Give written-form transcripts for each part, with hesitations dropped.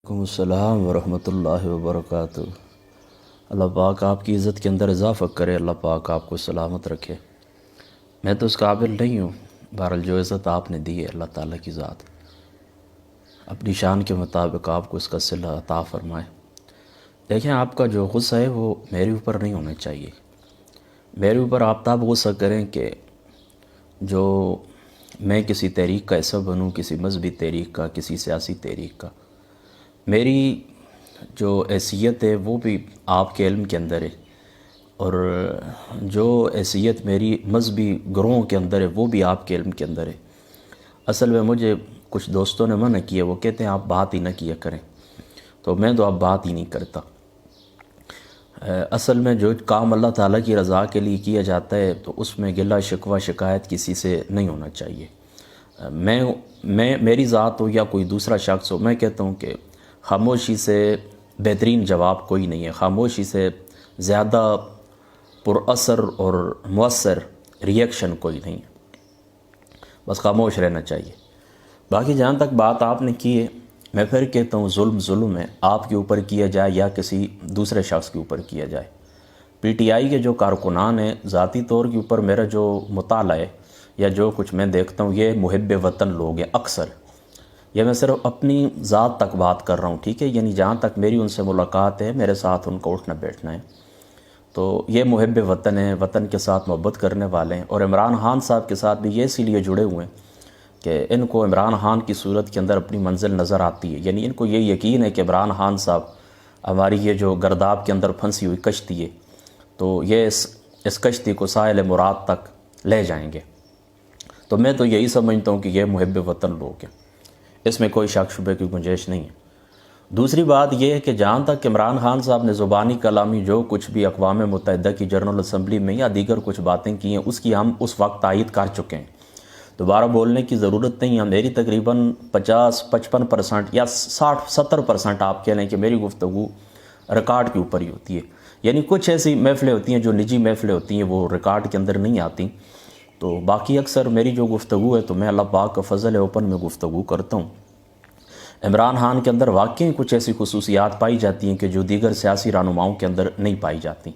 وعلیکم السلام ورحمۃ اللہ وبرکاتہ۔ اللہ پاک آپ کی عزت کے اندر اضافہ کرے، اللہ پاک آپ کو سلامت رکھے۔ میں تو اس قابل نہیں ہوں، بہرحال جو عزت آپ نے دی ہے اللہ تعالیٰ کی ذات اپنی شان کے مطابق آپ کو اس کا صلہ عطا فرمائے۔ دیکھیں، آپ کا جو غصہ ہے وہ میرے اوپر نہیں ہونا چاہیے۔ میرے اوپر آپ تب غصہ کریں کہ جو میں کسی تحریک کا حصہ بنوں، کسی مذہبی تحریک کا، کسی سیاسی تحریک کا۔ میری جو حیثیت ہے وہ بھی آپ کے علم کے اندر ہے، اور جو حیثیت میری مذہبی گروہوں کے اندر ہے وہ بھی آپ کے علم کے اندر ہے۔ اصل میں مجھے کچھ دوستوں نے منع کیا، وہ کہتے ہیں آپ بات ہی نہ کیا کریں، تو میں تو اب بات ہی نہیں کرتا۔ اصل میں جو کام اللہ تعالیٰ کی رضا کے لیے کیا جاتا ہے تو اس میں گلہ شکوہ شکایت کسی سے نہیں ہونا چاہیے۔ میری ذات ہو یا کوئی دوسرا شخص ہو، میں کہتا ہوں کہ خاموشی سے بہترین جواب کوئی نہیں ہے، خاموشی سے زیادہ پر اثر اور مؤثر ریئیکشن کوئی نہیں ہے، بس خاموش رہنا چاہیے۔ باقی جہاں تک بات آپ نے کی ہے، میں پھر کہتا ہوں ظلم ہے، آپ کے اوپر کیا جائے یا کسی دوسرے شخص کے اوپر کیا جائے۔ پی ٹی آئی کے جو کارکنان ہیں، ذاتی طور کے اوپر میرا جو مطالعہ ہے یا جو کچھ میں دیکھتا ہوں، یہ محب وطن لوگ ہیں اکثر۔ یہ میں صرف اپنی ذات تک بات کر رہا ہوں، ٹھیک ہے، یعنی جہاں تک میری ان سے ملاقات ہے، میرے ساتھ ان کو اٹھنا بیٹھنا ہے، تو یہ محب وطن ہیں، وطن کے ساتھ محبت کرنے والے ہیں، اور عمران خان صاحب کے ساتھ بھی یہ اسی لیے جڑے ہوئے ہیں کہ ان کو عمران خان کی صورت کے اندر اپنی منزل نظر آتی ہے، یعنی ان کو یہ یقین ہے کہ عمران خان صاحب ہماری یہ جو گرداب کے اندر پھنسی ہوئی کشتی ہے تو یہ اس کشتی کو ساحل مراد تک لے جائیں گے۔ تو میں تو یہی سمجھتا ہوں کہ یہ محب وطن لوگ ہیں، اس میں کوئی شک شبے کی گنجائش نہیں ہے۔ دوسری بات یہ ہے کہ جہاں تک عمران خان صاحب نے زبانی کلامی جو کچھ بھی اقوام متحدہ کی جنرل اسمبلی میں یا دیگر کچھ باتیں کی ہیں، اس کی ہم اس وقت تائید کر چکے ہیں، دوبارہ بولنے کی ضرورت نہیں ہے۔ میری تقریباً 50-55% یا 60-70% آپ کہہ لیں کہ میری گفتگو ریکارڈ کے اوپر ہی ہوتی ہے، یعنی کچھ ایسی محفلیں ہوتی ہیں جو نجی محفلیں ہوتی ہیں وہ ریکارڈ کے اندر نہیں آتی، تو باقی اکثر میری جو گفتگو ہے تو میں اللہ پاک کا فضل ہے، اوپن میں گفتگو کرتا ہوں۔ عمران خان کے اندر واقعی کچھ ایسی خصوصیات پائی جاتی ہیں کہ جو دیگر سیاسی رہنماؤں کے اندر نہیں پائی جاتی،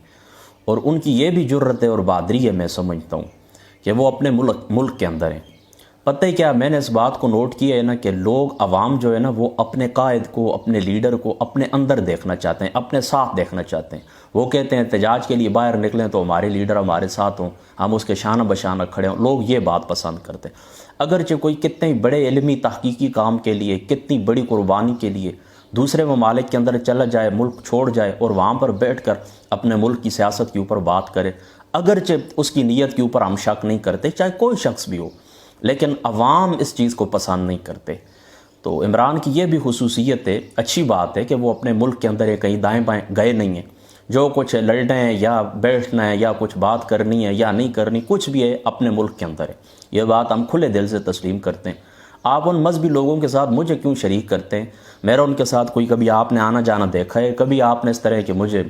اور ان کی یہ بھی جرت ہے اور بہادری ہے، میں سمجھتا ہوں کہ وہ اپنے ملک کے اندر ہیں۔ پتہ ہے کیا، میں نے اس بات کو نوٹ کیا ہے نا کہ لوگ عوام جو ہے نا وہ اپنے قائد کو، اپنے لیڈر کو اپنے اندر دیکھنا چاہتے ہیں، اپنے ساتھ دیکھنا چاہتے ہیں۔ وہ کہتے ہیں احتجاج کے لیے باہر نکلیں تو ہمارے لیڈر ہمارے ساتھ ہوں، ہم اس کے شانہ بشانہ کھڑے ہوں، لوگ یہ بات پسند کرتے ہیں۔ اگرچہ کوئی کتنے بڑے علمی تحقیقی کام کے لیے، کتنی بڑی قربانی کے لیے دوسرے ممالک کے اندر چلا جائے، ملک چھوڑ جائے اور وہاں پر بیٹھ کر اپنے ملک کی سیاست کے اوپر بات کرے، اگرچہ اس کی نیت کے اوپر ہم شک نہیں کرتے، چاہے کوئی شخص بھی ہو، لیکن عوام اس چیز کو پسند نہیں کرتے۔ تو عمران کی یہ بھی خصوصیت ہے، اچھی بات ہے کہ وہ اپنے ملک کے اندر کہیں دائیں بائیں گئے نہیں ہیں، جو کچھ لڑنا ہے یا بیٹھنا ہے یا کچھ بات کرنی ہے یا نہیں کرنی، کچھ بھی ہے اپنے ملک کے اندر ہے، یہ بات ہم کھلے دل سے تسلیم کرتے ہیں۔ آپ ان مذہبی لوگوں کے ساتھ مجھے کیوں شریک کرتے ہیں؟ میرا ان کے ساتھ کوئی کبھی آپ نے آنا جانا دیکھا ہے؟ کبھی آپ نے اس طرح کہ مجھے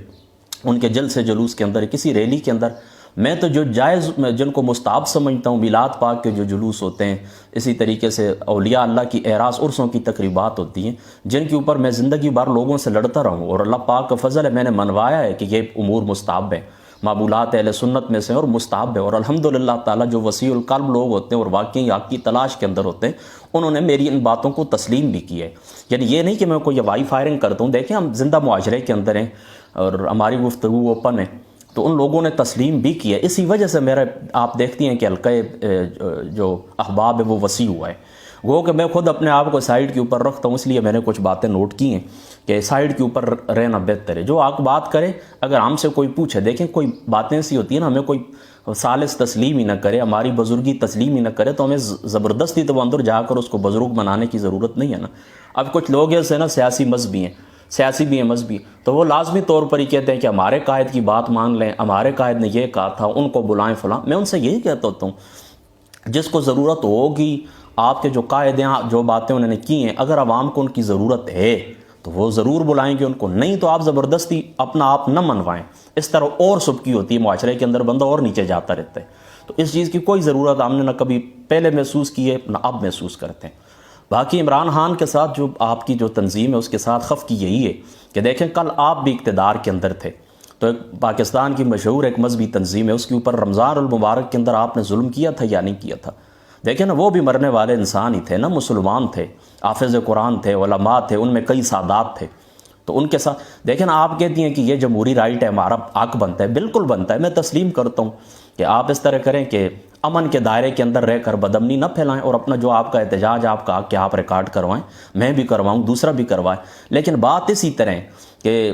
ان کے جلسے جلوس کے اندر، کسی ریلی کے اندر، میں تو جو جائز، جن کو مستحب سمجھتا ہوں، میلاد پاک کے جو جلوس ہوتے ہیں، اسی طریقے سے اولیاء اللہ کی اعراس عرسوں کی تقریبات ہوتی ہیں، جن کے اوپر میں زندگی بھر لوگوں سے لڑتا رہوں، اور اللہ پاک کا فضل ہے میں نے منوایا ہے کہ یہ امور مستحب ہیں، معمولات اہل سنت میں سے اور مستحب ہے، اور الحمدللہ تعالیٰ جو وسیع القلب لوگ ہوتے ہیں اور واقعی حق کی تلاش کے اندر ہوتے ہیں، انہوں نے میری ان باتوں کو تسلیم بھی کی ہے۔ یعنی یہ نہیں کہ میں کوئی ہوائی فائرنگ کرتا ہوں، دیکھیں ہم زندہ معاشرے کے اندر ہیں اور ہماری گفتگو اوپن ہے، تو ان لوگوں نے تسلیم بھی کیا ہے۔ اسی وجہ سے میرا، آپ دیکھتی ہیں کہ حلقہ جو احباب ہے وہ وسیع ہوا ہے، گو کہ میں خود اپنے آپ کو سائیڈ کے اوپر رکھتا ہوں، اس لیے میں نے کچھ باتیں نوٹ کی ہیں کہ سائیڈ کے اوپر رہنا بہتر ہے۔ جو آپ بات کرے، اگر ہم سے کوئی پوچھے، دیکھیں کوئی باتیں ایسی ہوتی ہیں نا، ہمیں کوئی ثالث تسلیم ہی نہ کرے، ہماری بزرگی تسلیم ہی نہ کرے، تو ہمیں زبردستی تو اندر جا کر اس کو بزرگ بنانے کی ضرورت نہیں ہے نا۔ اب کچھ لوگ ایسے نا سیاسی مذہبی ہیں، سیاسی بھی ہیں مذہبی، تو وہ لازمی طور پر ہی کہتے ہیں کہ ہمارے قائد کی بات مان لیں، ہمارے قائد نے یہ کہا تھا، ان کو بلائیں فلاں۔ میں ان سے یہی کہتا ہوتا ہوں، جس کو ضرورت ہوگی، آپ کے جو قائد ہیں، جو باتیں انہوں نے کی ہیں، اگر عوام کو ان کی ضرورت ہے تو وہ ضرور بلائیں گے ان کو، نہیں تو آپ زبردستی اپنا آپ نہ منوائیں۔ اس طرح اور سبکی ہوتی ہے معاشرے کے اندر، بندہ اور نیچے جاتا رہتا ہے، تو اس چیز کی کوئی ضرورت ہم نے نہ کبھی پہلے محسوس کی ہے نہ اب محسوس کرتے ہیں۔ باقی عمران خان کے ساتھ جو آپ کی جو تنظیم ہے اس کے ساتھ خف کی یہی ہے کہ دیکھیں کل آپ بھی اقتدار کے اندر تھے، تو ایک پاکستان کی مشہور ایک مذہبی تنظیم ہے، اس کے اوپر رمضان المبارک کے اندر آپ نے ظلم کیا تھا یا نہیں کیا تھا؟ دیکھیں نا، وہ بھی مرنے والے انسان ہی تھے نا، مسلمان تھے، حافظ قرآن تھے، علماء تھے، ان میں کئی سادات تھے، تو ان کے ساتھ دیکھیں نا، آپ کہتی ہیں کہ یہ جمہوری رائٹ ہے، ہمارا حق بنتا ہے، بالکل بنتا ہے، میں تسلیم کرتا ہوں کہ آپ اس طرح کریں کہ امن کے دائرے کے اندر رہ کر بدامنی نہ پھیلائیں، اور اپنا جو آپ کا احتجاج آپ کا کہ آپ ریکارڈ کروائیں، میں بھی کرواؤں، دوسرا بھی کروائیں، لیکن بات اسی طرح کہ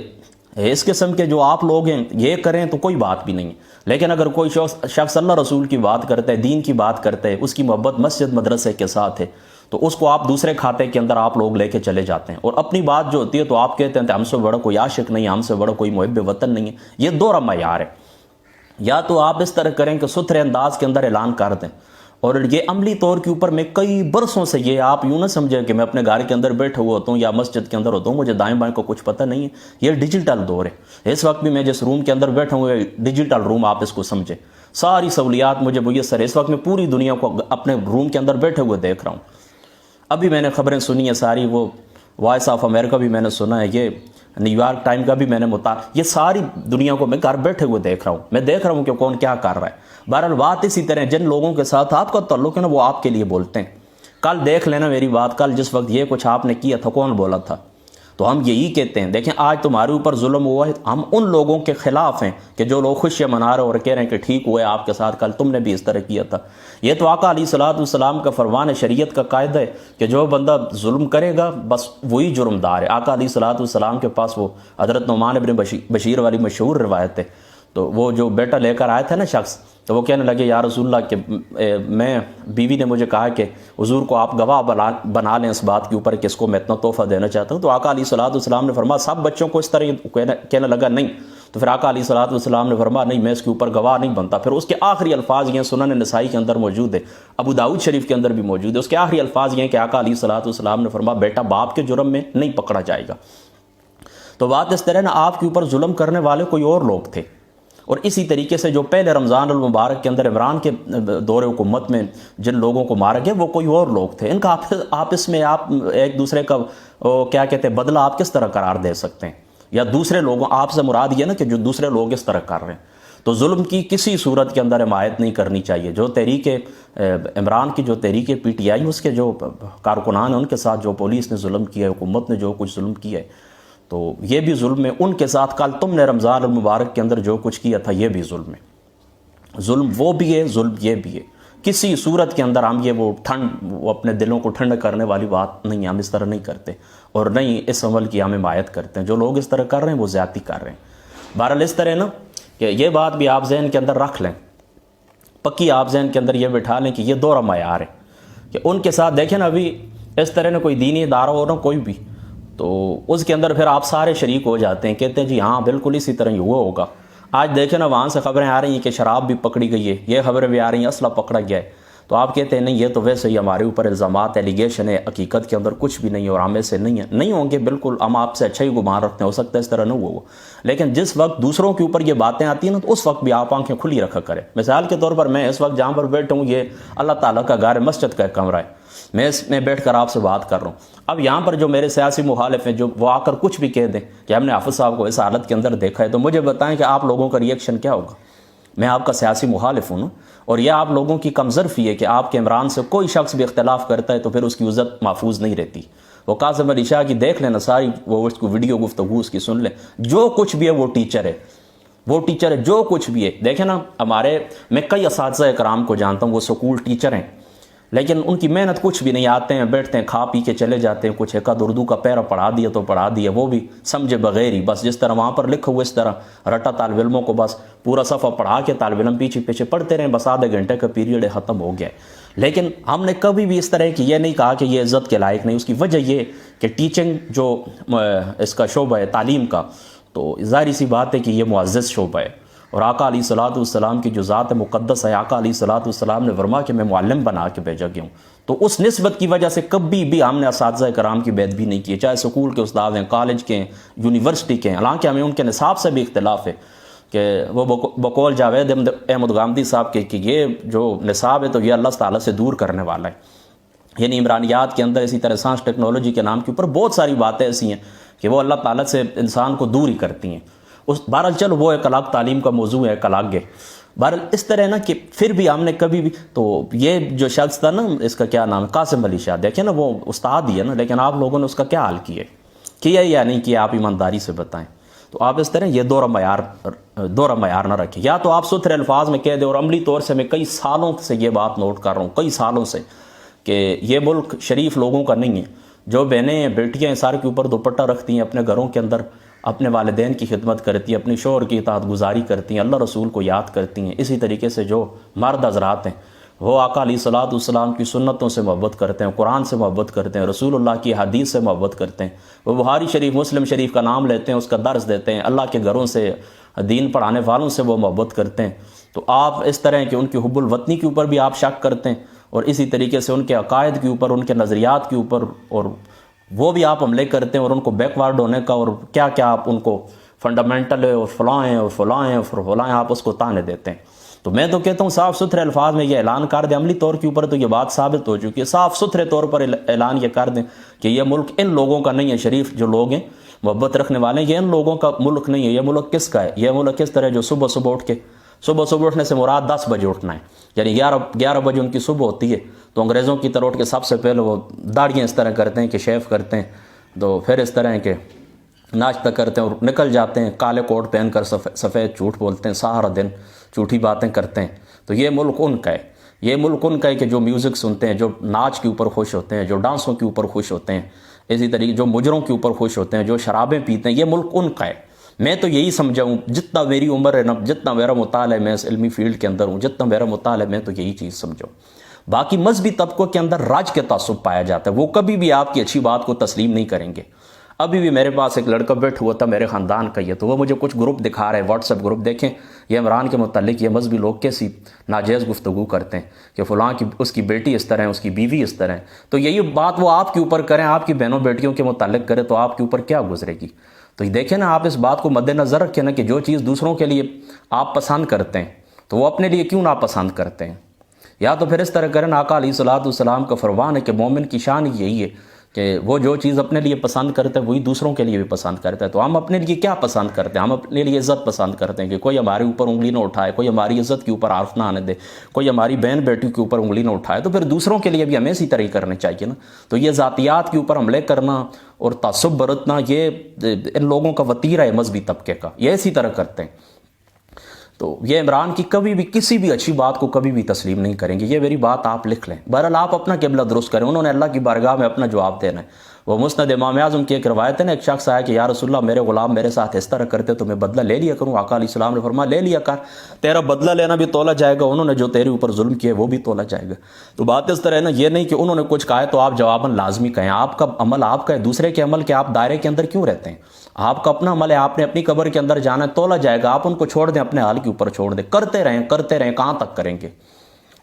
اس قسم کے جو آپ لوگ ہیں یہ کریں تو کوئی بات بھی نہیں، لیکن اگر کوئی شخص اللہ رسول کی بات کرتا ہے، دین کی بات کرتا ہے، اس کی محبت مسجد مدرسے کے ساتھ ہے، تو اس کو آپ دوسرے کھاتے کے اندر آپ لوگ لے کے چلے جاتے ہیں، اور اپنی بات جو ہوتی ہے تو آپ کہتے ہیں کہ ہم سے بڑا کوئی عاشق نہیں ہے، ہم سے بڑا کوئی محب وطن نہیں ہے۔ یہ دوہرا معیار ہے، یا تو آپ اس طرح کریں کہ ستھرے انداز کے اندر اعلان کر دیں، اور یہ عملی طور کے اوپر میں کئی برسوں سے، یہ آپ یوں نہ سمجھیں کہ میں اپنے گھر کے اندر بیٹھا ہوا ہوتا ہوں یا مسجد کے اندر ہوتا ہوں، مجھے دائیں بائیں کو کچھ پتہ نہیں ہے، یہ ڈیجیٹل دور ہے، اس وقت بھی میں جس روم کے اندر بیٹھا ہوں یہ ڈیجیٹل روم، آپ اس کو سمجھیں، ساری سہولیات مجھے میسر ہے، اس وقت میں پوری دنیا کو اپنے روم کے اندر بیٹھے ہوئے دیکھ رہا ہوں۔ ابھی میں نے خبریں سنی ہیں ساری، وہ وائس آف امریکہ بھی میں نے سنا ہے، یہ نیو یارک ٹائم کا بھی میں نے یہ ساری دنیا کو میں گھر بیٹھے ہوئے دیکھ رہا ہوں، میں دیکھ رہا ہوں کہ کون کیا کر رہا ہے۔ بہرحال بات اسی طرح، جن لوگوں کے ساتھ آپ کا تعلق ہے نا وہ آپ کے لیے بولتے ہیں، کل دیکھ لینا میری بات، کل جس وقت یہ کچھ آپ نے کیا تھا کون بولا تھا؟ تو ہم یہی کہتے ہیں، دیکھیں آج تمہارے اوپر ظلم ہوا ہے، ہم ان لوگوں کے خلاف ہیں کہ جو لوگ خوشیاں منا رہے اور کہہ رہے ہیں کہ ٹھیک ہوئے آپ کے ساتھ، کل تم نے بھی اس طرح کیا تھا۔ یہ تو آقا علیہ الصلوۃ والسلام کا فرمان ہے، شریعت کا قاعدہ ہے کہ جو بندہ ظلم کرے گا بس وہی جرمدار ہے۔ آقا علیہ الصلوۃ والسلام کے پاس وہ حضرت نعمان ابن بشیر والی مشہور روایت ہے، تو وہ جو بیٹا لے کر آیا تھا نا شخص، تو وہ کہنے لگے یا رسول اللہ کہ میں بیوی نے مجھے کہا کہ حضور کو آپ گواہ بنا لیں اس بات کے اوپر کہ اس کو میں اتنا تحفہ دینا چاہتا ہوں، تو آقا علیہ الصلوۃ والسلام نے فرمایا سب بچوں کو اس طرح کہنے لگا نہیں، تو پھر آقا علیہ الصلوۃ والسلام نے فرمایا نہیں میں اس کے اوپر گواہ نہیں بنتا۔ پھر اس کے آخری الفاظ یہ سنن نسائی کے اندر موجود ہے، ابو داؤد شریف کے اندر بھی موجود ہے، اس کے آخری الفاظ یہ ہیں کہ آقا علیہ الصلوۃ والسلام نے فرمایا بیٹا باپ کے جرم میں نہیں پکڑا جائے گا۔ تو بات اس طرح نا، آپ کے اوپر ظلم کرنے والے کوئی اور لوگ تھے، اور اسی طریقے سے جو پہلے رمضان المبارک کے اندر عمران کے دور حکومت میں جن لوگوں کو مارا گیا وہ کوئی اور لوگ تھے، ان کا آپس میں آپ ایک دوسرے کا کیا کہتے ہیں بدلہ آپ کس طرح قرار دے سکتے ہیں، یا دوسرے لوگوں آپ سے مراد یہ نا کہ جو دوسرے لوگ اس طرح کر رہے ہیں، تو ظلم کی کسی صورت کے اندر حمایت نہیں کرنی چاہیے۔ جو تحریک عمران کی جو تحریک پی ٹی آئی اس کے جو کارکنان ہیں ان کے ساتھ جو پولیس نے ظلم کیا ہے، حکومت نے جو کچھ ظلم کیا ہے، تو یہ بھی ظلم ہے ان کے ساتھ۔ کل تم نے رمضان المبارک کے اندر جو کچھ کیا تھا یہ بھی ظلم ہے، ظلم وہ بھی ہے، ظلم یہ بھی ہے، کسی صورت کے اندر ہم یہ وہ اپنے دلوں کو ٹھنڈا کرنے والی بات نہیں، ہم اس طرح نہیں کرتے، اور نہیں اس عمل کی ہم حمایت کرتے ہیں۔ جو لوگ اس طرح کر رہے ہیں وہ زیادتی کر رہے ہیں۔ بہرحال اس طرح نا کہ یہ بات بھی آپ ذہن کے اندر رکھ لیں، پکی آپ ذہن کے اندر یہ بٹھا لیں کہ یہ دوہرا معیار ہے کہ ان کے ساتھ دیکھیں نا، ابھی اس طرح نا کوئی دینی ادارہ ہو نا کوئی بھی، تو اس کے اندر پھر آپ سارے شریک ہو جاتے ہیں، کہتے ہیں جی ہاں بالکل اسی طرح ہی ہوا ہوگا۔ آج دیکھیں نا وہاں سے خبریں آ رہی ہیں کہ شراب بھی پکڑی گئی ہے، یہ خبریں بھی آ رہی ہیں اسلحہ پکڑا گیا ہے، تو آپ کہتے ہیں نہیں یہ تو ویسے ہی ہمارے اوپر الزامات ایلیگیشن ہے، حقیقت کے اندر کچھ بھی نہیں ہے اور ہم ایسے نہیں ہیں، نہیں ہوں گے، بالکل ہم آپ سے اچھا ہی گمان رکھتے ہیں، ہو سکتا ہے اس طرح نہ ہوا، لیکن جس وقت دوسروں کے اوپر یہ باتیں آتی ہیں نا تو اس وقت بھی آپ آنکھیں کھلی رکھا کریں۔ مثال کے طور پر میں اس وقت جہاں پر بیٹھا ہوں یہ اللہ تعالیٰ کا گھر ہے، مسجد کا ایک کمرہ ہے، میں اس میں بیٹھ کر آپ سے بات کر رہا ہوں۔ اب یہاں پر جو میرے سیاسی مخالف ہیں جو وہ آ کر کچھ بھی کہہ دیں کہ ہم نے حافظ صاحب کو اس حالت کے اندر دیکھا ہے، تو مجھے بتائیں کہ آپ لوگوں کا ریئیکشن کیا ہوگا؟ میں آپ کا سیاسی مخالف ہوں نا، اور یہ آپ لوگوں کی کمظرفی ہے کہ آپ کے عمران سے کوئی شخص بھی اختلاف کرتا ہے تو پھر اس کی عزت محفوظ نہیں رہتی۔ وہ قاسم علی شاہ کی دیکھ لینا ساری وہ اس کو ویڈیو گفتگو اس کی سن لیں، جو کچھ بھی ہے وہ ٹیچر ہے، وہ ٹیچر ہے جو کچھ بھی ہے۔ دیکھیں نا میں کئی اساتذہ اکرام کو جانتا ہوں، وہ سکول ٹیچر ہیں، لیکن ان کی محنت کچھ بھی نہیں، آتے ہیں بیٹھتے ہیں کھا پی کے چلے جاتے ہیں، کچھ ایک اردو کا پیرا پڑھا دیا تو پڑھا دیا، وہ بھی سمجھے بغیر ہی، بس جس طرح وہاں پر لکھا ہوا اس طرح رٹا طالب علموں کو، بس پورا صفحہ پڑھا کے طالب علم پیچھے پیچھے پڑھتے رہیں، بس آدھے گھنٹے کا پیریڈ ختم ہو گیا۔ لیکن ہم نے کبھی بھی اس طرح کی یہ نہیں کہا کہ یہ عزت کے لائق نہیں۔ اس کی وجہ یہ کہ ٹیچنگ جو اس کا شعبہ ہے تعلیم کا، تو ظاہری سی بات ہے کہ یہ معزز شعبہ ہے، اور آقا علیہ الصلوۃ والسلام کی جو ذات مقدس ہے، آقا علیہ الصلوۃ والسلام نے فرمایا کہ میں معلم بنا کے بھیجا گیا ہوں، تو اس نسبت کی وجہ سے کبھی بھی ہم نے اساتذہ کرام کی بے ادبی نہیں کی، چاہے سکول کے استاد ہیں، کالج کے ہیں، یونیورسٹی کے ہیں، حالانکہ ہمیں ان کے نصاب سے بھی اختلاف ہے کہ وہ بقول جاوید احمد غامدی صاحب کے کہ یہ جو نصاب ہے تو یہ اللہ تعالیٰ سے دور کرنے والا ہے، یعنی عمرانیات کے اندر اسی طرح سائنس ٹیکنالوجی کے نام کے اوپر بہت ساری باتیں ایسی ہیں کہ وہ اللہ تعالیٰ سے انسان کو دور ہی کرتی ہیں. بہرحال چلو وہ ایک الگ تعلیم کا موضوع ہے، ایک الگ ہے. بہرحال اس طرح نا کہ پھر بھی ہم نے کبھی بھی تو یہ جو شخص تھا نا، اس کا کیا نام ہے، قاسم علی شاہ، دیکھیں نا وہ استاد ہی ہے نا، لیکن آپ لوگوں نے اس کا کیا حال کیا یا نہیں کیا، آپ ایمانداری سے بتائیں. تو آپ اس طرح یہ دورہ معیار نہ رکھیں. یا تو آپ ستھرے الفاظ میں کہہ دیں، اور عملی طور سے میں کئی سالوں سے یہ بات نوٹ کر رہا ہوں، کئی سالوں سے، کہ یہ ملک شریف لوگوں کا نہیں ہے. جو بہنیں ہیں، بیٹیاں سر کے اوپر دوپٹہ رکھتی ہیں، اپنے گھروں کے اندر اپنے والدین کی خدمت کرتی ہیں، اپنی شوہر کی اطاعت گزاری کرتی ہیں، اللہ رسول کو یاد کرتی ہیں. اسی طریقے سے جو مرد حضرات ہیں وہ آقا علیہ الصلوۃ والسلام کی سنتوں سے محبت کرتے ہیں، قرآن سے محبت کرتے ہیں، رسول اللہ کی حدیث سے محبت کرتے ہیں، وہ بخاری شریف مسلم شریف کا نام لیتے ہیں، اس کا درس دیتے ہیں، اللہ کے گھروں سے دین پڑھانے والوں سے وہ محبت کرتے ہیں. تو آپ اس طرح کہ ان کی حب الوطنی کے اوپر بھی آپ شک کرتے ہیں، اور اسی طریقے سے ان کے عقائد کے اوپر، ان کے نظریات کے اوپر، اور وہ بھی آپ حملے کرتے ہیں، اور ان کو بیکورڈ ہونے کا اور کیا کیا آپ ان کو فنڈامنٹل ہے اور فلاں ہیں اور فلاں ہیں اور فلاں ہیں، آپ اس کو تانے دیتے ہیں. تو میں تو کہتا ہوں صاف ستھرے الفاظ میں یہ اعلان کر دیں. عملی طور کے اوپر تو یہ بات ثابت ہو چکی ہے، صاف ستھرے طور پر اعلان یہ کر دیں کہ یہ ملک ان لوگوں کا نہیں ہے. شریف جو لوگ ہیں، محبت رکھنے والے ہیں، یہ ان لوگوں کا ملک نہیں ہے. یہ ملک کس کا ہے؟ یہ ملک کس طرح جو صبح اٹھ کے صبح اٹھنے سے مراد 10 بجے اٹھنا ہے، یعنی 11 بجے ان کی صبح ہوتی ہے، تو انگریزوں کی طرح اٹھ کے سب سے پہلے وہ داڑیاں اس طرح کرتے ہیں کہ شیو کرتے ہیں، تو پھر اس طرح کے ناشتہ کرتے ہیں اور نکل جاتے ہیں، کالے کوٹ پہن کر سفید جھوٹ بولتے ہیں، سارا دن جھوٹی باتیں کرتے ہیں. تو یہ ملک ان کا ہے. یہ ملک ان کا ہے کہ جو میوزک سنتے ہیں، جو ناچ کے اوپر خوش ہوتے ہیں، جو ڈانسوں کے اوپر خوش ہوتے ہیں، اسی طریقے جو مجروں کے اوپر خوش ہوتے ہیں، جو شرابیں پیتے ہیں، یہ ملک ان کا ہے. میں تو یہی سمجھا ہوں، جتنا میری عمر ہے نا، جتنا میرا مطالعہ ہے، میں اس علمی فیلڈ کے اندر ہوں، جتنا میرا مطالعہ ہے، میں تو یہی چیز سمجھا ہوں. باقی مذہبی طبقوں کے اندر راج کے تعصب پایا جاتا ہے، وہ کبھی بھی آپ کی اچھی بات کو تسلیم نہیں کریں گے. ابھی بھی میرے پاس ایک لڑکا بیٹھا ہوا تھا میرے خاندان کا، یہ تو وہ مجھے کچھ گروپ دکھا رہے ہیں، واٹس ایپ گروپ، دیکھیں یہ عمران کے متعلق یہ مذہبی لوگ کیسی ناجائز گفتگو کرتے ہیں کہ فلاں کی اس کی بیٹی اس طرح ہے، اس کی بیوی اس طرح ہے. تو یہی بات وہ آپ کے اوپر کریں، آپ کی بہنوں بیٹیوں کے متعلق کریں، تو آپ کے اوپر کیا گزرے گی. تو یہ دیکھیں نا، آپ اس بات کو مد نظر رکھیں نا کہ جو چیز دوسروں کے لیے آپ پسند کرتے ہیں تو وہ اپنے لیے کیوں ناپسند کرتے ہیں. یا تو پھر اس طرح کریں، آقا علیہ الصلوۃ والسلام کا فرمان ہے کہ مومن کی شان یہی ہے کہ وہ جو چیز اپنے لیے پسند کرتا ہے وہی دوسروں کے لیے بھی پسند کرتا ہے. تو ہم اپنے لیے کیا پسند کرتے ہیں؟ ہم اپنے لیے عزت پسند کرتے ہیں کہ کوئی ہمارے اوپر انگلی نہ اٹھائے، کوئی ہماری عزت کے اوپر حرف نہ آنے دے، کوئی ہماری بہن بیٹی کے اوپر انگلی نہ اٹھائے. تو پھر دوسروں کے لیے بھی ہمیں اسی طرح ہی کرنے چاہیے نا. تو یہ ذاتیات کے اوپر حملے کرنا اور تعصب برتنا، یہ ان لوگوں کا وتیرہ ہے مذہبی طبقے کا، یہ اسی طرح کرتے ہیں. تو یہ عمران کی کبھی بھی کسی بھی اچھی بات کو کبھی بھی تسلیم نہیں کریں گے. یہ میری بات آپ لکھ لیں. بہرحال آپ اپنا قبلہ درست کریں، انہوں نے اللہ کی بارگاہ میں اپنا جواب دینا ہے. وہ مسند امام اعظم کی ایک روایت ہے نا، ایک شخص آیا کہ یا رسول اللہ میرے غلام میرے ساتھ اس طرح کرتے تو میں بدلہ لے لیا کروں. آقا علیہ السلام نے فرمایا لے لیا کر، تیرا بدلہ لینا بھی تولا جائے گا، انہوں نے جو تیرے اوپر ظلم کیا وہ بھی تولا جائے گا. تو بات اس طرح ہے نا، یہ نہیں کہ انہوں نے کچھ کہا ہے تو آپ جواباً لازمی کہیں. آپ کا عمل آپ کا ہے، دوسرے کے عمل کے آپ دائرے کے اندر کیوں رہتے ہیں؟ آپ کا اپنا عمل ہے، آپ نے اپنی قبر کے اندر جانا ہے، تولا جائے گا. آپ ان کو چھوڑ دیں، اپنے حال کے اوپر چھوڑ دیں، کرتے رہیں، کہاں تک کریں گے؟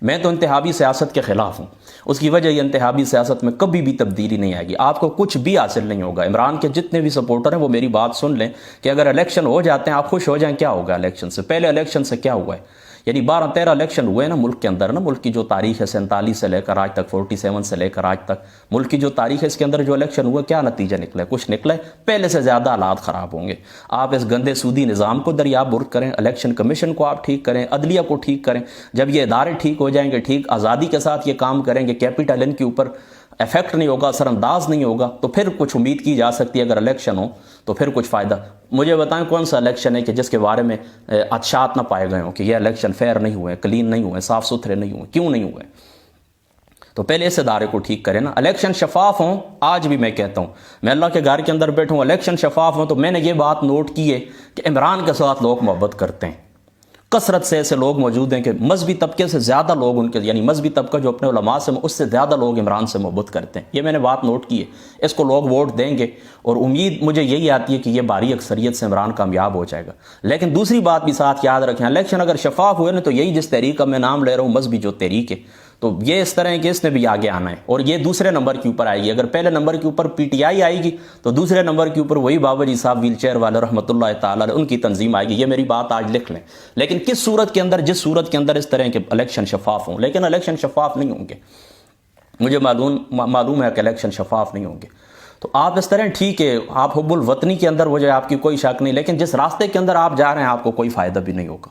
میں تو انتخابی سیاست کے خلاف ہوں. اس کی وجہ یہ انتخابی سیاست میں کبھی بھی تبدیلی نہیں آئے گی، آپ کو کچھ بھی حاصل نہیں ہوگا. عمران کے جتنے بھی سپورٹر ہیں وہ میری بات سن لیں کہ اگر الیکشن ہو جاتے ہیں آپ خوش ہو جائیں. کیا ہوگا الیکشن سے پہلے؟ الیکشن سے کیا ہوا ہے؟ یعنی 12-13 الیکشن ہوئے نا ملک کے اندر نا. ملک کی جو تاریخ ہے 47 سے لے کر آج تک، 47 سے لے کر آج تک ملک کی جو تاریخ ہے، اس کے اندر جو الیکشن ہوا کیا نتیجہ نکلا ہے؟ کچھ نکلا ہے؟ پہلے سے زیادہ حالات خراب ہوں گے. آپ اس گندے سودی نظام کو دریاب برد کریں، الیکشن کمیشن کو آپ ٹھیک کریں، عدلیہ کو ٹھیک کریں. جب یہ ادارے ٹھیک ہو جائیں گے، ٹھیک آزادی کے ساتھ یہ کام کریں گے، کیپٹل ان کے اوپر افیکٹ نہیں ہوگا، اثر انداز نہیں ہوگا، تو پھر کچھ امید کی جا سکتی ہے. اگر الیکشن ہو تو پھر کچھ فائدہ. مجھے بتائیں کون سا الیکشن ہے کہ جس کے بارے میں خدشات نہ پائے گئے ہوں کہ یہ الیکشن فیئر نہیں ہوئے، کلین نہیں ہوئے، صاف ستھرے نہیں ہوئے؟ کیوں نہیں ہوئے؟ تو پہلے اس ادارے کو ٹھیک کریں نا. الیکشن شفاف ہوں. آج بھی میں کہتا ہوں، میں اللہ کے گھر کے اندر بیٹھوں، الیکشن شفاف ہوں. تو میں نے یہ بات نوٹ کی ہے کہ عمران کے ساتھ لوگ محبت کرتے ہیں. کثرت سے ایسے لوگ موجود ہیں کہ مذہبی طبقے سے زیادہ لوگ ان کے، یعنی مذہبی طبقہ جو اپنے علماء سے، اس سے زیادہ لوگ عمران سے محبت کرتے ہیں. یہ میں نے بات نوٹ کی ہے. اس کو لوگ ووٹ دیں گے اور امید مجھے یہی آتی ہے کہ یہ بھاری اکثریت سے عمران کامیاب ہو جائے گا. لیکن دوسری بات بھی ساتھ یاد رکھیں، الیکشن اگر شفاف ہوئے نا تو یہی جس تحریک کا میں نام لے رہا ہوں، مذہبی جو تحریک ہے، تو یہ اس طرح ہے کہ اس نے بھی آگے آنا ہے اور یہ دوسرے نمبر کے اوپر آئے گی. اگر پہلے نمبر کے اوپر پی ٹی آئی آئے گی تو دوسرے نمبر کے اوپر وہی بابا جی صاحب ویل چیئر والے رحمۃ اللہ تعالیٰ ان کی تنظیم آئے گی. یہ میری بات آج لکھ لیں. لیکن کس صورت کے اندر؟ جس صورت کے اندر اس طرح کے الیکشن شفاف ہوں. لیکن الیکشن شفاف نہیں ہوں گے. مجھے معلوم ہے کہ الیکشن شفاف نہیں ہوں گے. تو آپ اس طرح ٹھیک ہے، آپ حب الوطنی کے اندر مجھے آپ کی کوئی شک نہیں، لیکن جس راستے کے اندر آپ جا رہے ہیں آپ کو کوئی فائدہ بھی نہیں ہوگا،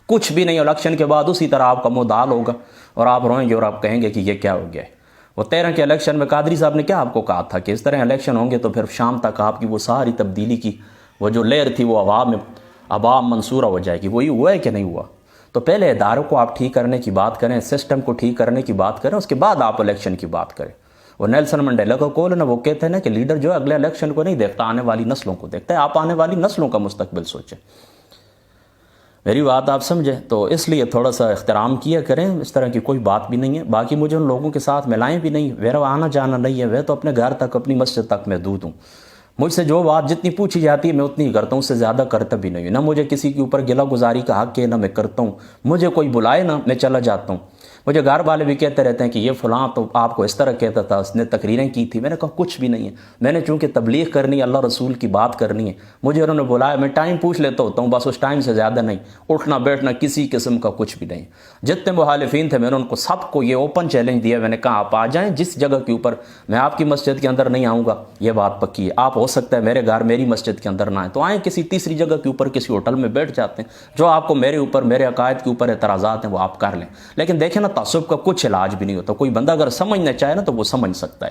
کچھ بھی نہیں. الیکشن کے بعد اسی طرح آپ کا منہ دال ہوگا اور آپ روئیں گے اور آپ کہیں گے کہ یہ کیا ہو گیا ہے. وہ 13 کے الیکشن میں قادری صاحب نے کیا آپ کو کہا تھا کہ اس طرح الیکشن ہوں گے تو پھر شام تک آپ کی وہ ساری تبدیلی کی وہ جو لہر تھی وہ عوام منصورہ ہو جائے گی. وہی ہوا ہے کہ نہیں ہوا؟ تو پہلے اداروں کو آپ ٹھیک کرنے کی بات کریں، سسٹم کو ٹھیک کرنے کی بات کریں، اس کے بعد آپ الیکشن کی بات کریں. وہ نیلسن منڈیلا کا قول ہے نا، وہ کہتے ہیں نا کہ لیڈر جو ہے اگلے الیکشن کو نہیں دیکھتا، آنے والی نسلوں کو دیکھتا ہے. آپ آنے والی نسلوں کا مستقبل سوچیں، میری بات آپ سمجھیں. تو اس لیے تھوڑا سا احترام کیا کریں، اس طرح کی کوئی بات بھی نہیں ہے. باقی مجھے ان لوگوں کے ساتھ ملائیں بھی نہیں، میرا آنا جانا نہیں ہے، میں تو اپنے گھر تک اپنی مسجد تک محدود ہوں. مجھ سے جو بات جتنی پوچھی جاتی ہے میں اتنی ہی کرتا ہوں، اس سے زیادہ کرتا بھی نہیں ہوں. نہ مجھے کسی کے اوپر گلا گزاری کا حق ہے، نہ میں کرتا ہوں. مجھے کوئی بلائے نہ، میں چلا جاتا ہوں. مجھے گھر والے بھی کہتے رہتے ہیں کہ یہ فلاں تو آپ کو اس طرح کہتا تھا، اس نے تقریریں کی تھی. میں نے کہا کچھ بھی نہیں ہے، میں نے چونکہ تبلیغ کرنی ہے، اللہ رسول کی بات کرنی ہے، مجھے انہوں نے بلایا، میں ٹائم پوچھ لیتا ہوتا ہوں بس، اس ٹائم سے زیادہ نہیں. اٹھنا بیٹھنا کسی قسم کا کچھ بھی نہیں. جتنے مخالفین تھے میں نے ان کو سب کو یہ اوپن چیلنج دیا، میں نے کہا آپ آ جائیں جس جگہ کے اوپر. میں آپ کی مسجد کے اندر نہیں آؤں گا، یہ بات پکی ہے. آپ ہو سکتا ہے میرے گھر میری مسجد کے اندر نہ آئیں تو آئیں کسی تیسری جگہ کے اوپر، کسی ہوٹل میں بیٹھ جاتے ہیں. جو آپ کو میرے اوپر میرے عقائد کے اوپر اعتراضات ہیں وہ آپ کر لیں. لیکن دیکھیں نا، تعصب کا کچھ علاج بھی نہیں ہوتا. کوئی بندہ اگر سمجھنا چاہے نا تو وہ سمجھ سکتا ہے.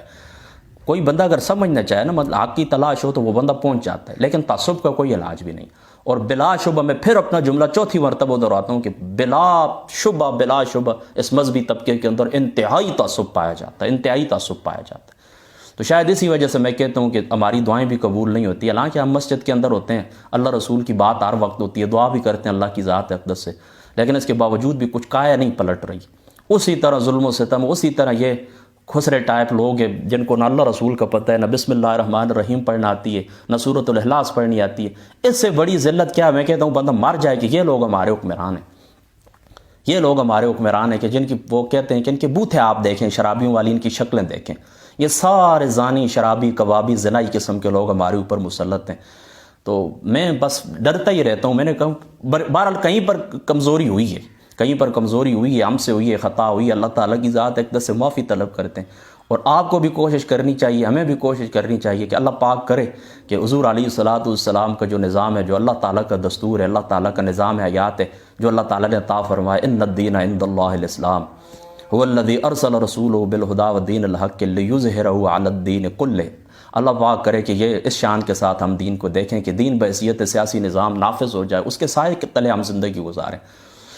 کوئی بندہ اگر سمجھنا چاہے نا، مطلب حق کی تلاش ہو تو وہ بندہ پہنچ جاتا ہے. لیکن تعصب کا کوئی علاج بھی نہیں. اور بلا شبہ میں پھر اپنا جملہ چوتھی مرتبہ دہراتا ہوں کہ بلا شبہ اس مذہبی طبقے کے اندر انتہائی تعصب پایا جاتا ہے، انتہائی تعصب پایا جاتا ہے. تو شاید اسی وجہ سے میں کہتا ہوں کہ ہماری دعائیں بھی قبول نہیں ہوتی. حالانکہ ہم مسجد کے اندر ہوتے ہیں، اللہ رسول کی بات ہر وقت ہوتی ہے، دعا بھی کرتے ہیں اللہ کی ذات اقدس سے، لیکن اس کے باوجود بھی کچھ کایا نہیں پلٹ رہی. اسی طرح ظلم و ستم، اسی طرح یہ خسرے ٹائپ لوگ ہیں جن کو نہ اللہ رسول کا پتہ ہے، نہ بسم اللہ الرحمن الرحیم پڑھنا آتی ہے، نہ سورۃ الاخلاص پڑھنی آتی ہے. اس سے بڑی ذلت کیا؟ میں کہتا ہوں بندہ مر جائے کہ یہ لوگ ہمارے حکمران ہیں. یہ لوگ ہمارے حکمران ہیں کہ جن کی وہ کہتے ہیں کہ ان کے بوتھے آپ دیکھیں، شرابیوں والی ان کی شکلیں دیکھیں. یہ سارے زانی، شرابی، کبابی، زنائی قسم کے لوگ ہمارے اوپر مسلط ہیں. تو میں بس ڈرتا ہی رہتا ہوں. میں نے کہا بہرحال کہیں پر کمزوری ہوئی ہے، کہیں پر کمزوری ہوئی ہے، ہم سے ہوئی ہے، خطا ہوئی ہے، اللہ تعالیٰ کی ذات اقدس سے معافی طلب کرتے ہیں. اور آپ کو بھی کوشش کرنی چاہیے، ہمیں بھی کوشش کرنی چاہیے کہ اللہ پاک کرے کہ حضور علیہ الصلاۃ والسلام کا جو نظام ہے، جو اللہ تعالیٰ کا دستور ہے، اللہ تعالیٰ کا نظام حیات ہے، جو اللہ تعالیٰ نے عطا فرمایا، ان الدین عند اللہ الاسلام هو الذی ارسل رسولہ بالہدی ودین الحق لیظہرہ علی الدین کلہ. اللہ پاک کرے کہ یہ اس شان کے ساتھ ہم دین کو دیکھیں کہ دین بحیثیت سیاسی نظام نافذ ہو جائے، اس کے سائے کے تلے ہم زندگی گزاریں.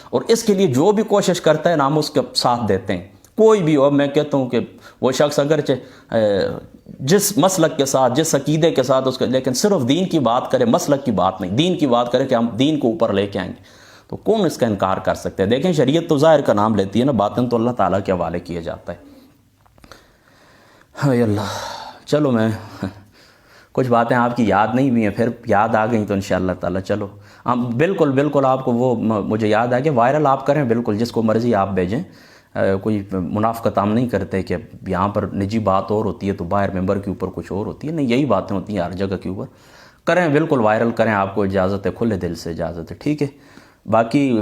اور اس کے لیے جو بھی کوشش کرتا ہے نا ہم اس کے ساتھ دیتے ہیں. کوئی بھی ہو، میں کہتا ہوں کہ وہ شخص اگرچہ جس مسلک کے ساتھ، جس عقیدے کے ساتھ اس کا، لیکن صرف دین کی بات کرے، مسلک کی بات نہیں، دین کی بات کرے کہ ہم دین کو اوپر لے کے آئیں گے، تو کون اس کا انکار کر سکتے ہیں؟ دیکھیں شریعت تو ظاہر کا نام لیتی ہے نا، باطن تو اللہ تعالیٰ کے حوالے کیا جاتا ہے. ہائے اللہ. چلو میں کچھ باتیں آپ کی یاد نہیں ہوئی ہیں، پھر یاد آ گئیں تو انشاءاللہ تعالیٰ چلو ہم بالکل آپ کو وہ مجھے یاد آ گیا، وائرل آپ کریں بالکل، جس کو مرضی آپ بھیجیں. کوئی منافقت ہم نہیں کرتے کہ یہاں پر نجی بات اور ہوتی ہے تو باہر ممبر کے اوپر کچھ اور ہوتی ہے. نہیں، یہی باتیں ہوتی ہیں ہر جگہ کے اوپر. کریں بالکل وائرل کریں، آپ کو اجازت ہے، کھلے دل سے اجازت ہے، ٹھیک ہے. باقی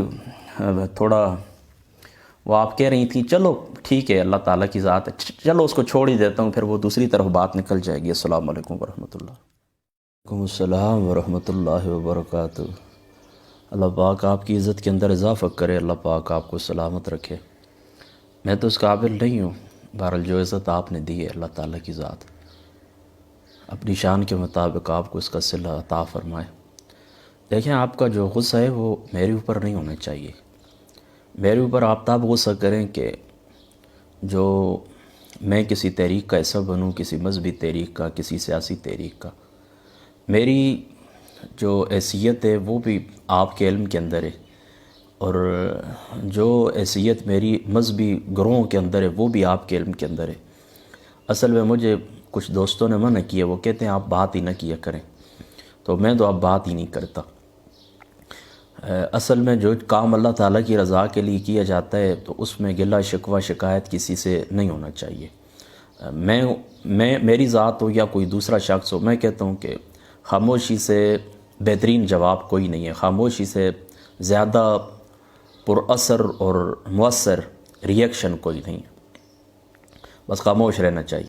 تھوڑا وہ آپ کہہ رہی تھیں، چلو ٹھیک ہے، اللہ تعالیٰ کی ذات ہے، چلو اس کو چھوڑ ہی دیتا ہوں، پھر وہ دوسری طرف بات نکل جائے گی. السلام علیکم ورحمۃ اللہ. وعلیکم السلام ورحمۃ اللہ وبرکاتہ. اللہ پاک آپ کی عزت کے اندر اضافہ کرے، اللہ پاک آپ کو سلامت رکھے. میں تو اس قابل نہیں ہوں، بہرحال جو عزت آپ نے دی ہے اللہ تعالیٰ کی ذات اپنی شان کے مطابق آپ کو اس کا صلہ عطا فرمائے. دیکھیں آپ کا جو غصہ ہے وہ میرے اوپر نہیں ہونا چاہیے. میرے اوپر آپ تب غصہ کریں کہ جو میں کسی تحریک کا حصہ بنوں، کسی مذہبی تحریک کا، کسی سیاسی تحریک کا. میری جو حیثیت ہے وہ بھی آپ کے علم کے اندر ہے، اور جو حیثیت میری مذہبی گروہوں کے اندر ہے وہ بھی آپ کے علم کے اندر ہے. اصل میں مجھے کچھ دوستوں نے منع کیا، وہ کہتے ہیں آپ بات ہی نہ کیا کریں، تو میں تو اب بات ہی نہیں کرتا. اصل میں جو کام اللہ تعالیٰ کی رضا کے لیے کیا جاتا ہے تو اس میں گلہ شکوہ شکایت کسی سے نہیں ہونا چاہیے. میں میری ذات ہو یا کوئی دوسرا شخص ہو، میں کہتا ہوں کہ خاموشی سے بہترین جواب کوئی نہیں ہے، خاموشی سے زیادہ پر اثر اور مؤثر ریئیکشن کوئی نہیں. بس خاموش رہنا چاہیے.